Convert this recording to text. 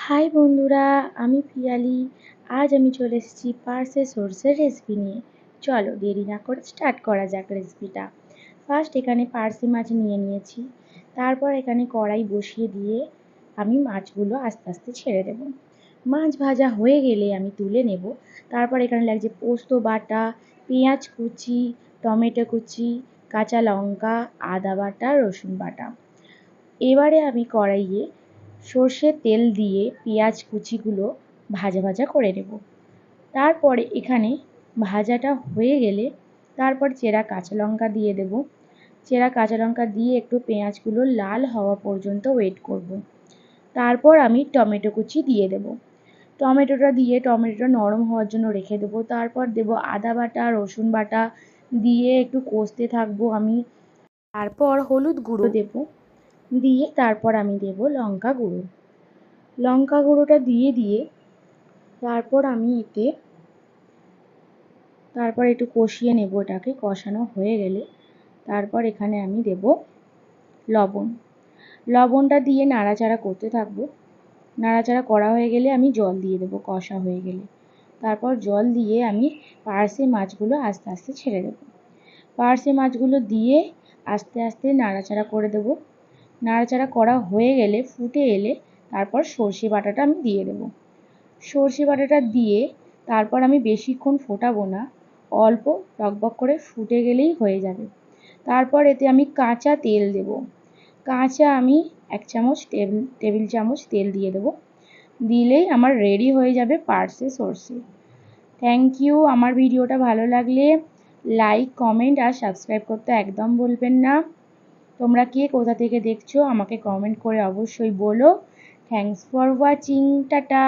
High বন্ধুরা, আমি পিয়ালি। আজ আমি চলে এসেছি পার্সে সর্ষের রেসিপি নিয়ে। চলো দেরি না করে স্টার্ট করা যাক রেসিপিটা। ফার্স্ট এখানে পার্সে মাছ নিয়ে নিয়েছি। তারপর এখানে কড়াই বসিয়ে দিয়ে আমি মাছগুলো আস্তে আস্তে ছেড়ে দেব। মাছ ভাজা হয়ে গেলে আমি তুলে নেব। তারপর এখানে লাগছে পোস্ত বাটা, পেঁয়াজ কুচি, টমেটো কুচি, কাঁচা লঙ্কা, আদা বাটা, রসুন বাটা। এবারে আমি কড়াইয়ে সর্ষের তেল দিয়ে পেঁয়াজ কুচিগুলো ভাজা ভাজা করে নেব। তারপরে এখানে ভাজাটা হয়ে গেলে তারপর চেরা কাঁচা লঙ্কা দিয়ে দেব। চেরা কাঁচা লঙ্কা দিয়ে একটু পেঁয়াজগুলো লাল হওয়া পর্যন্ত ওয়েট করব। তারপর আমি টমেটো কুচি দিয়ে দেব। টমেটোটা নরম হওয়ার জন্য রেখে দেবো। তারপর দেব আদা বাটা, রসুন বাটা দিয়ে একটু কষতে থাকবো আমি। তারপর হলুদ গুঁড়ো দেব, দিয়ে তারপর আমি দেব লঙ্কা গুঁড়ো। লঙ্কা গুঁড়োটা দিয়ে তারপর আমি তারপর একটু কষিয়ে নেব। এটাকে কষানো হয়ে গেলে তারপর এখানে আমি দেব লবণ। লবণটা দিয়ে নাড়াচাড়া করতে থাকবো। নাড়াচাড়া করা হয়ে গেলে আমি জল দিয়ে দেবো কষা হয়ে গেলে। তারপর জল দিয়ে আমি পার্সে মাছগুলো আস্তে আস্তে ছেড়ে দেবো। পার্সে মাছগুলো দিয়ে আস্তে আস্তে নাড়াচাড়া করে দেবো। নাড়াচাড়া করা হয়ে গেলে ফুটে এলে তারপর সর্ষে বাটাটা আমি দিয়ে দেবো। সর্ষে বাটাটা দিয়ে তারপর আমি বেশিক্ষণ ফোটাবো না, অল্প টকবক করে ফুটে গেলেই হয়ে যাবে। তারপর এতে আমি কাঁচা তেল দেব। কাঁচা আমি 1 চামচ টেবিল চামচ তেল দিয়ে দেবো। দিলেই আমার রেডি হয়ে যাবে পার্সে সর্ষে। Thank you. আমার ভিডিওটা ভালো লাগলে লাইক, কমেন্ট আর সাবস্ক্রাইব করতে একদম ভুলবেন না। তোমরা কে কোথা থেকে দেখছো আমাকে কমেন্ট করে অবশ্যই বলো। Thanks for watching. টাটা।